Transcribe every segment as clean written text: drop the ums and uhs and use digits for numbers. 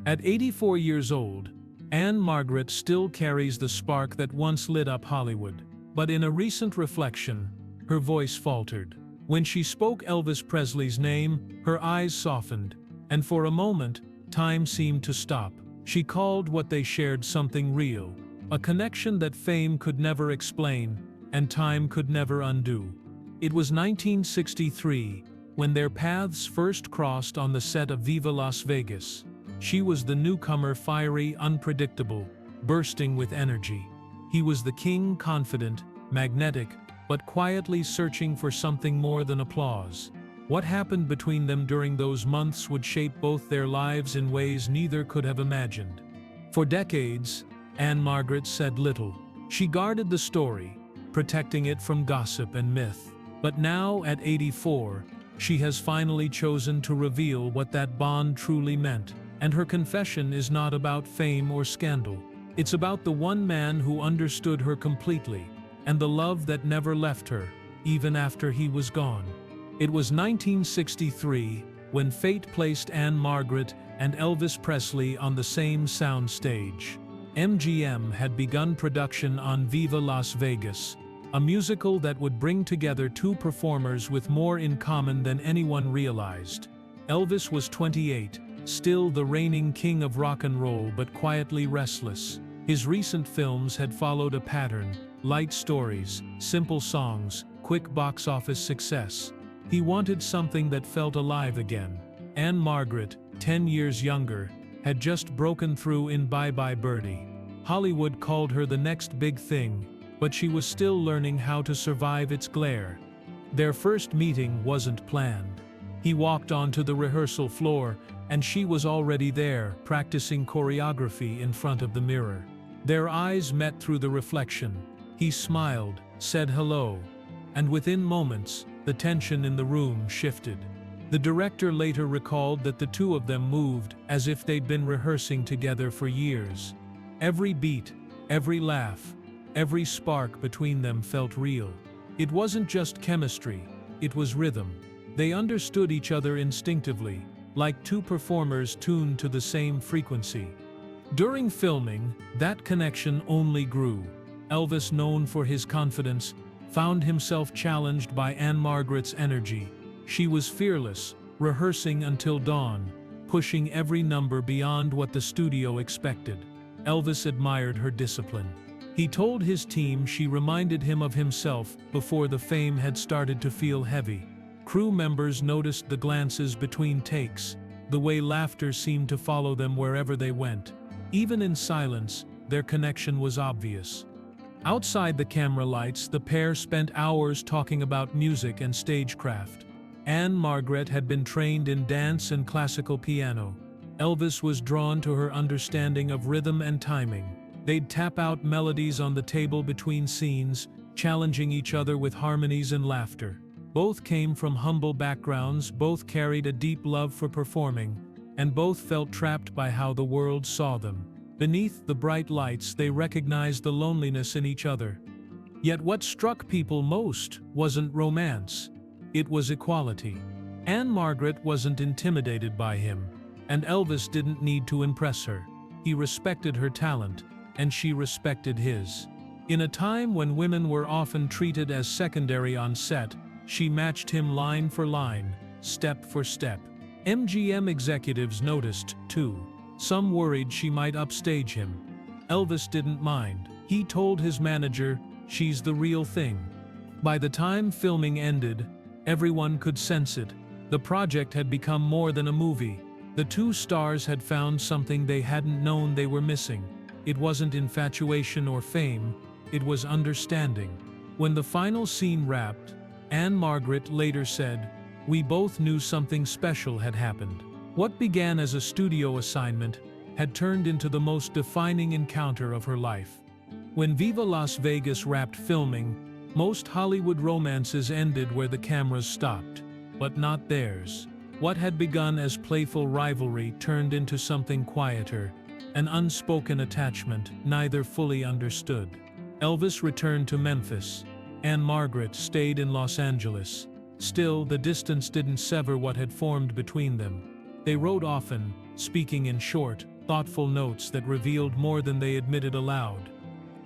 At 84 years old, Ann-Margret still carries the spark that once lit up Hollywood. But in a recent reflection, her voice faltered. When she spoke Elvis Presley's name, her eyes softened, and for a moment, time seemed to stop. She called what they shared something real, a connection that fame could never explain, and time could never undo. It was 1963, when their paths first crossed on the set of Viva Las Vegas. She was the newcomer, fiery, unpredictable, bursting with energy. He was the king, confident, magnetic, but quietly searching for something more than applause. What happened between them during those months would shape both their lives in ways neither could have imagined. For decades, Ann-Margret said little. She guarded the story, protecting it from gossip and myth. But now, at 84, she has finally chosen to reveal what that bond truly meant. And her confession is not about fame or scandal. It's about the one man who understood her completely, and the love that never left her, even after he was gone. It was 1963, when fate placed Ann-Margret and Elvis Presley on the same sound stage. MGM had begun production on Viva Las Vegas, a musical that would bring together two performers with more in common than anyone realized. Elvis was 28, still the reigning king of rock and roll, but quietly restless. His recent films had followed a pattern: light stories, simple songs, quick box office success. He wanted something that felt alive again. Ann-Margret, 10 years younger, had just broken through in Bye Bye Birdie. Hollywood called her the next big thing, but she was still learning how to survive its glare. Their first meeting wasn't planned. He walked onto the rehearsal floor, and she was already there, practicing choreography in front of the mirror. Their eyes met through the reflection. He smiled, said hello, and within moments, the tension in the room shifted. The director later recalled that the two of them moved as if they'd been rehearsing together for years. Every beat, every laugh, every spark between them felt real. It wasn't just chemistry, it was rhythm. They understood each other instinctively, like two performers tuned to the same frequency. During filming, that connection only grew. Elvis, known for his confidence, found himself challenged by Ann-Margret's energy. She was fearless, rehearsing until dawn, pushing every number beyond what the studio expected. Elvis admired her discipline. He told his team she reminded him of himself before the fame had started to feel heavy. Crew members noticed the glances between takes, the way laughter seemed to follow them wherever they went. Even in silence, their connection was obvious. Outside the camera lights, the pair spent hours talking about music and stagecraft. Ann-Margret had been trained in dance and classical piano. Elvis was drawn to her understanding of rhythm and timing. They'd tap out melodies on the table between scenes, challenging each other with harmonies and laughter. Both came from humble backgrounds, both carried a deep love for performing, and both felt trapped by how the world saw them. Beneath the bright lights, they recognized the loneliness in each other. Yet what struck people most wasn't romance. It was equality. Ann-Margret wasn't intimidated by him, and Elvis didn't need to impress her. He respected her talent, and she respected his. In a time when women were often treated as secondary on set, she matched him line for line, step for step. MGM executives noticed, too. Some worried she might upstage him. Elvis didn't mind. He told his manager, "She's the real thing." By the time filming ended, everyone could sense it. The project had become more than a movie. The two stars had found something they hadn't known they were missing. It wasn't infatuation or fame, it was understanding. When the final scene wrapped, Ann-Margret later said, "We both knew something special had happened." What began as a studio assignment had turned into the most defining encounter of her life. When Viva Las Vegas wrapped filming, most Hollywood romances ended where the cameras stopped. But not theirs. What had begun as playful rivalry turned into something quieter, an unspoken attachment neither fully understood. Elvis returned to Memphis. Ann-Margret stayed in Los Angeles. Still, the distance didn't sever what had formed between them. They wrote often, speaking in short, thoughtful notes that revealed more than they admitted aloud.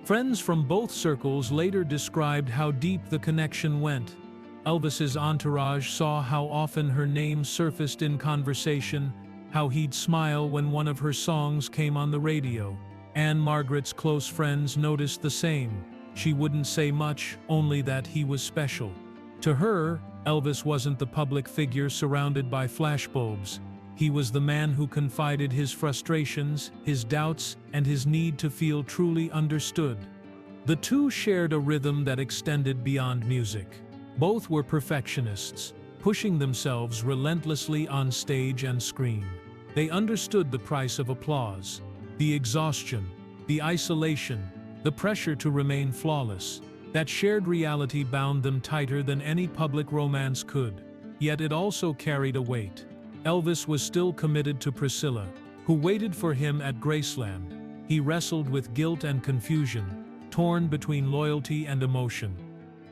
Friends from both circles later described how deep the connection went. Elvis's entourage saw how often her name surfaced in conversation, how he'd smile when one of her songs came on the radio. Ann-Margret's close friends noticed the same. She wouldn't say much, only that he was special. To her, Elvis wasn't the public figure surrounded by flashbulbs. He was the man who confided his frustrations, his doubts, and his need to feel truly understood. The two shared a rhythm that extended beyond music. Both were perfectionists, pushing themselves relentlessly on stage and screen. They understood the price of applause, the exhaustion, the isolation, the pressure to remain flawless. That shared reality bound them tighter than any public romance could. Yet it also carried a weight. Elvis was still committed to Priscilla, who waited for him at Graceland. He wrestled with guilt and confusion, torn between loyalty and emotion.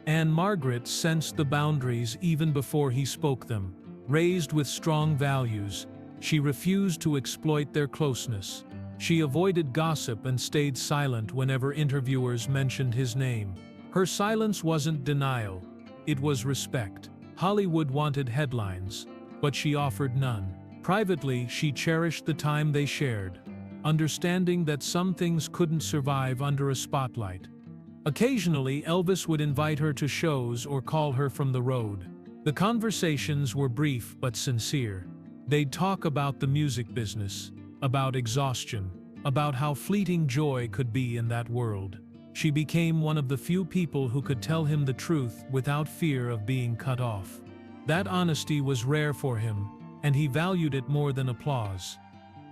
Ann-Margret sensed the boundaries even before he spoke them. Raised with strong values, she refused to exploit their closeness. She avoided gossip and stayed silent whenever interviewers mentioned his name. Her silence wasn't denial, it was respect. Hollywood wanted headlines, but she offered none. Privately, she cherished the time they shared, understanding that some things couldn't survive under a spotlight. Occasionally, Elvis would invite her to shows or call her from the road. The conversations were brief but sincere. They'd talk about the music business, about exhaustion, about how fleeting joy could be in that world. She became one of the few people who could tell him the truth without fear of being cut off. That honesty was rare for him, and he valued it more than applause.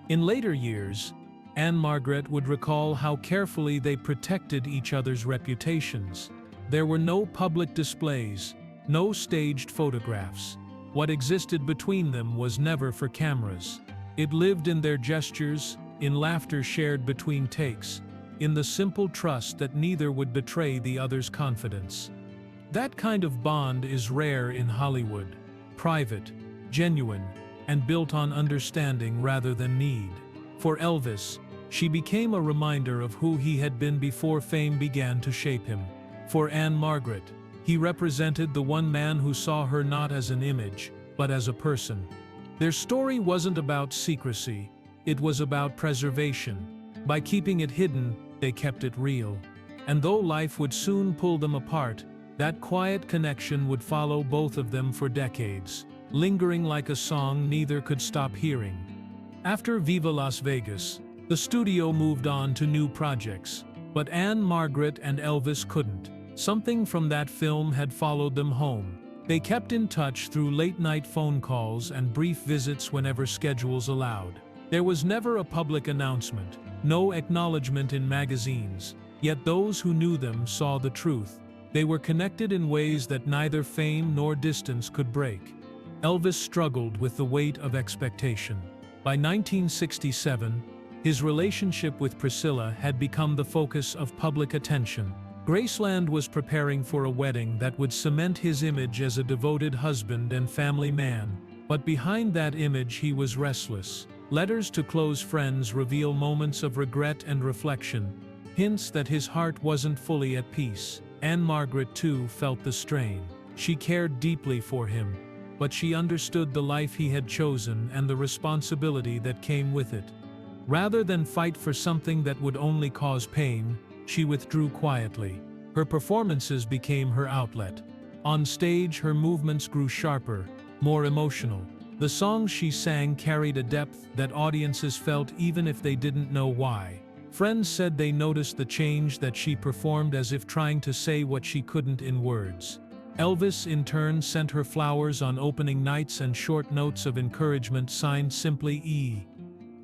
In later years, Ann-Margret would recall how carefully they protected each other's reputations. There were no public displays, no staged photographs. What existed between them was never for cameras. It lived in their gestures, in laughter shared between takes, in the simple trust that neither would betray the other's confidence. That kind of bond is rare in Hollywood, private, genuine, and built on understanding rather than need. For Elvis, she became a reminder of who he had been before fame began to shape him. For Ann-Margret, he represented the one man who saw her not as an image, but as a person. Their story wasn't about secrecy, it was about preservation. By keeping it hidden, they kept it real. And though life would soon pull them apart, that quiet connection would follow both of them for decades, lingering like a song neither could stop hearing. After Viva Las Vegas, the studio moved on to new projects, but Ann-Margret and Elvis couldn't. Something from that film had followed them home. They kept in touch through late-night phone calls and brief visits whenever schedules allowed. There was never a public announcement, no acknowledgement in magazines, yet those who knew them saw the truth. They were connected in ways that neither fame nor distance could break. Elvis struggled with the weight of expectation. By 1967, his relationship with Priscilla had become the focus of public attention. Graceland was preparing for a wedding that would cement his image as a devoted husband and family man. But behind that image he was restless. Letters to close friends reveal moments of regret and reflection, hints that his heart wasn't fully at peace. Ann-Margret too felt the strain. She cared deeply for him, but she understood the life he had chosen and the responsibility that came with it. Rather than fight for something that would only cause pain, she withdrew quietly. Her performances became her outlet. On stage, her movements grew sharper, more emotional. The songs she sang carried a depth that audiences felt even if they didn't know why. Friends said they noticed the change, that she performed as if trying to say what she couldn't in words. Elvis, in turn, sent her flowers on opening nights and short notes of encouragement signed simply E.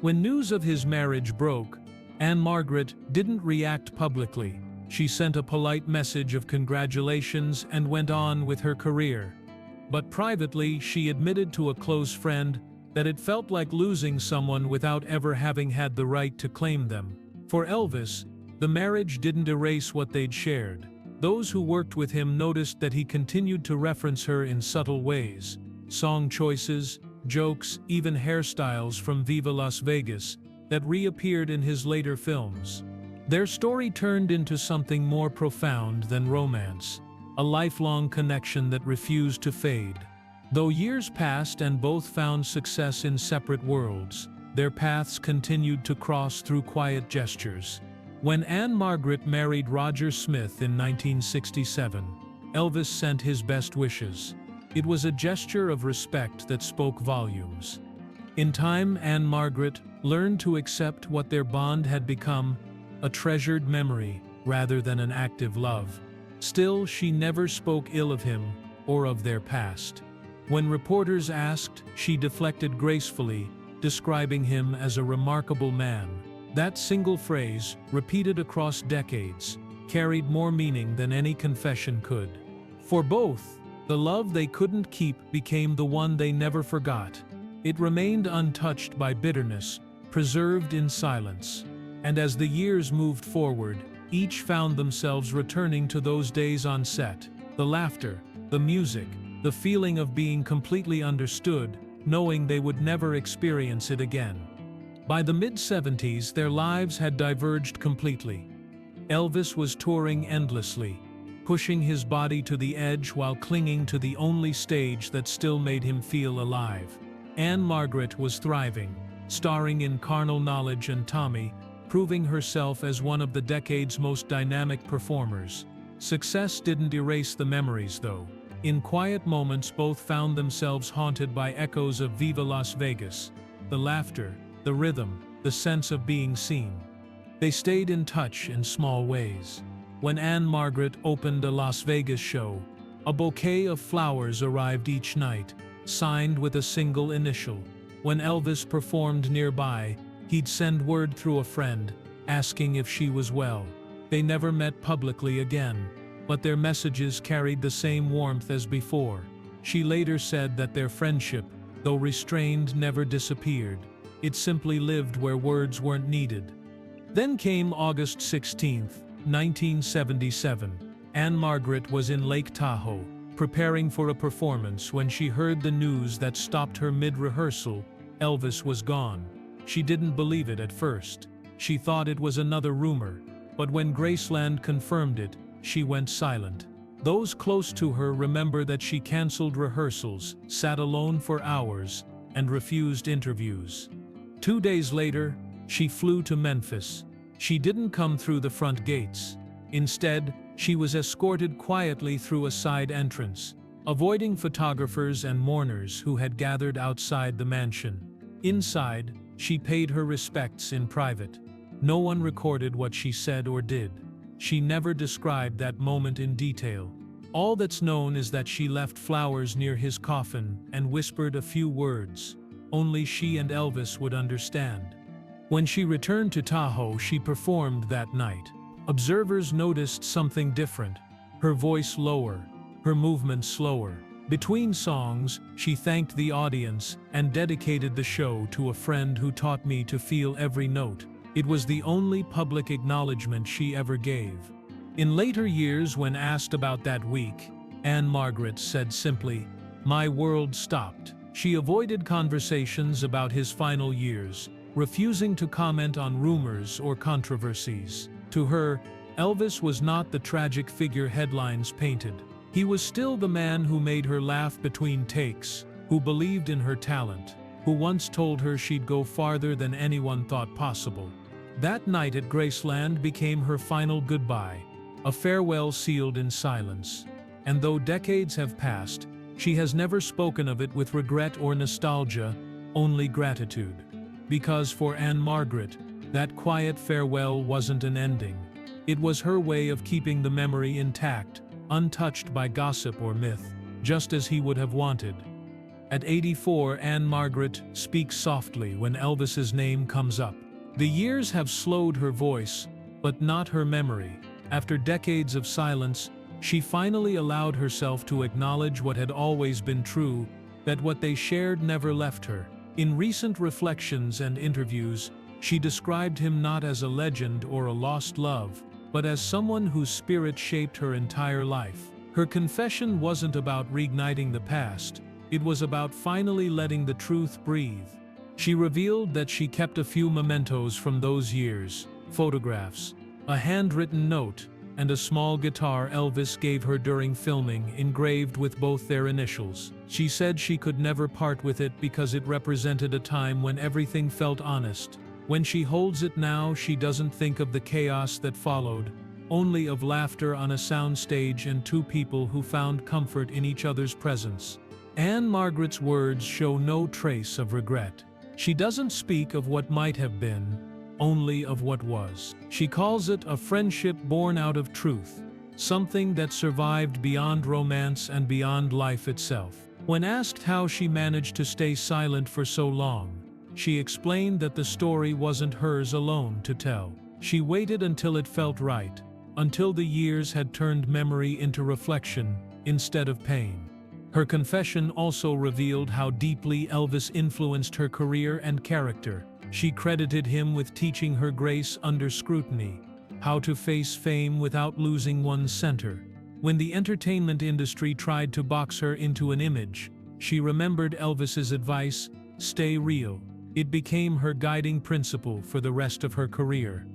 When news of his marriage broke, Ann-Margret didn't react publicly. She sent a polite message of congratulations and went on with her career. But privately, she admitted to a close friend that it felt like losing someone without ever having had the right to claim them. For Elvis, the marriage didn't erase what they'd shared. Those who worked with him noticed that he continued to reference her in subtle ways. Song choices, jokes, even hairstyles from Viva Las Vegas that reappeared in his later films. Their story turned into something more profound than romance, a lifelong connection that refused to fade. Though years passed and both found success in separate worlds, their paths continued to cross through quiet gestures. When Ann-Margret married Roger Smith in 1967, Elvis sent his best wishes. It was a gesture of respect that spoke volumes. In time, Ann-Margret learned to accept what their bond had become, a treasured memory rather than an active love. Still, she never spoke ill of him or of their past. When reporters asked, she deflected gracefully, describing him as a remarkable man. That single phrase, repeated across decades, carried more meaning than any confession could. For both, the love they couldn't keep became the one they never forgot. It remained untouched by bitterness, preserved in silence. And as the years moved forward, each found themselves returning to those days on set. The laughter, the music, the feeling of being completely understood, knowing they would never experience it again. By the mid-70s, their lives had diverged completely. Elvis was touring endlessly, pushing his body to the edge while clinging to the only stage that still made him feel alive. Ann-Margret was thriving, starring in Carnal Knowledge and Tommy, proving herself as one of the decade's most dynamic performers. Success didn't erase the memories, though. In quiet moments, both found themselves haunted by echoes of Viva Las Vegas, the laughter, the rhythm, the sense of being seen. They stayed in touch in small ways. When Ann-Margret opened a Las Vegas show, a bouquet of flowers arrived each night, signed with a single initial. When Elvis performed nearby, he'd send word through a friend, asking if she was well. They never met publicly again, but their messages carried the same warmth as before. She later said that their friendship, though restrained, never disappeared. It simply lived where words weren't needed. Then came August 16, 1977. Ann-Margret was in Lake Tahoe, preparing for a performance when she heard the news that stopped her mid-rehearsal: Elvis was gone. She didn't believe it at first. She thought it was another rumor, but when Graceland confirmed it, she went silent. Those close to her remember that she canceled rehearsals, sat alone for hours, and refused interviews. 2 days later, she flew to Memphis. She didn't come through the front gates. Instead, she was escorted quietly through a side entrance, avoiding photographers and mourners who had gathered outside the mansion. Inside, she paid her respects in private. No one recorded what she said or did. She never described that moment in detail. All that's known is that she left flowers near his coffin and whispered a few words. Only she and Elvis would understand. When she returned to Tahoe, she performed that night. Observers noticed something different. Her voice lower, her movements slower. Between songs, she thanked the audience and dedicated the show to a friend who taught me to feel every note. It was the only public acknowledgement she ever gave. In later years, when asked about that week, Ann-Margret said simply, "My world stopped." She avoided conversations about his final years, refusing to comment on rumors or controversies. To her, Elvis was not the tragic figure headlines painted. He was still the man who made her laugh between takes, who believed in her talent, who once told her she'd go farther than anyone thought possible. That night at Graceland became her final goodbye, a farewell sealed in silence. And though decades have passed, she has never spoken of it with regret or nostalgia, only gratitude. Because for Ann-Margret, that quiet farewell wasn't an ending. It was her way of keeping the memory intact, untouched by gossip or myth, just as he would have wanted. At 84, Ann-Margret speaks softly when Elvis's name comes up. The years have slowed her voice, but not her memory. After decades of silence, she finally allowed herself to acknowledge what had always been true, that what they shared never left her. In recent reflections and interviews, she described him not as a legend or a lost love, but as someone whose spirit shaped her entire life. Her confession wasn't about reigniting the past, It was about finally letting the truth breathe. She revealed that she kept a few mementos from those years, photographs, a handwritten note, and a small guitar Elvis gave her during filming, engraved with both their initials. She said she could never part with it because it represented a time when everything felt honest. When she holds it now, she doesn't think of the chaos that followed, only of laughter on a soundstage and two people who found comfort in each other's presence. Ann-Margret's words show no trace of regret. She doesn't speak of what might have been, only of what was. She calls it a friendship born out of truth, something that survived beyond romance and beyond life itself. When asked how she managed to stay silent for so long, she explained that the story wasn't hers alone to tell. She waited until it felt right, until the years had turned memory into reflection instead of pain. Her confession also revealed how deeply Elvis influenced her career and character. She credited him with teaching her grace under scrutiny, how to face fame without losing one's center. When the entertainment industry tried to box her into an image, she remembered Elvis's advice, "Stay real." It became her guiding principle for the rest of her career.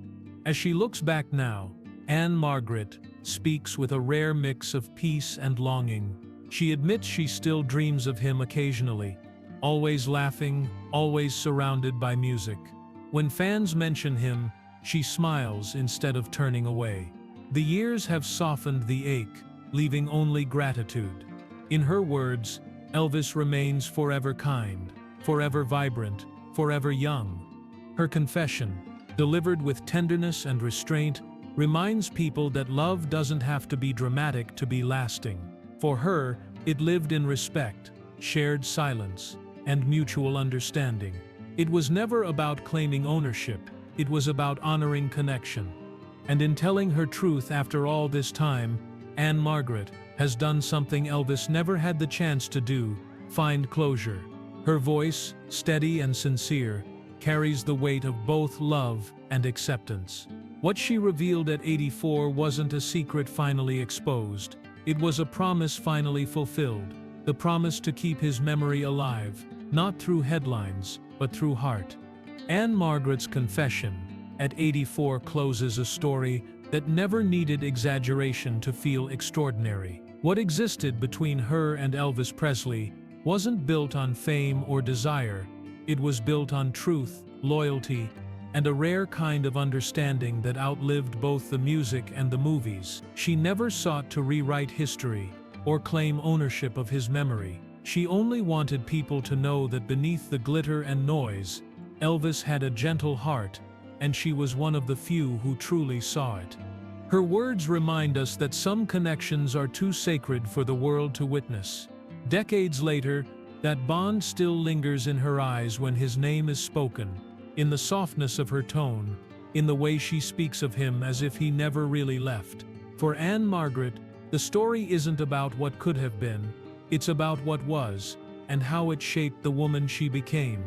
As she looks back now, Ann-Margret speaks with a rare mix of peace and longing. She admits she still dreams of him occasionally, always laughing, always surrounded by music. When fans mention him, she smiles instead of turning away. The years have softened the ache, leaving only gratitude. In her words, Elvis remains forever kind, forever vibrant, forever young. Her confession, delivered with tenderness and restraint, reminds people that love doesn't have to be dramatic to be lasting. For her, it lived in respect, shared silence, and mutual understanding. It was never about claiming ownership, it was about honoring connection. And in telling her truth after all this time, Ann-Margret has done something Elvis never had the chance to do: find closure. Her voice, steady and sincere, carries the weight of both love and acceptance. What she revealed at 84 wasn't a secret finally exposed. It was a promise finally fulfilled. The promise to keep his memory alive, not through headlines, but through heart. Ann-Margret's confession at 84 closes a story that never needed exaggeration to feel extraordinary. What existed between her and Elvis Presley wasn't built on fame or desire. It was built on truth, loyalty, and a rare kind of understanding that outlived both the music and the movies. She never sought to rewrite history or claim ownership of his memory. She only wanted people to know that beneath the glitter and noise, Elvis had a gentle heart, and she was one of the few who truly saw it. Her words remind us that some connections are too sacred for the world to witness. Decades later, that bond still lingers in her eyes when his name is spoken, in the softness of her tone, in the way she speaks of him as if he never really left. For Ann-Margret, the story isn't about what could have been, it's about what was, and how it shaped the woman she became.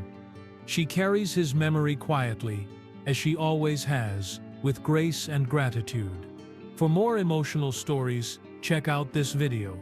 She carries his memory quietly, as she always has, with grace and gratitude. For more emotional stories, check out this video.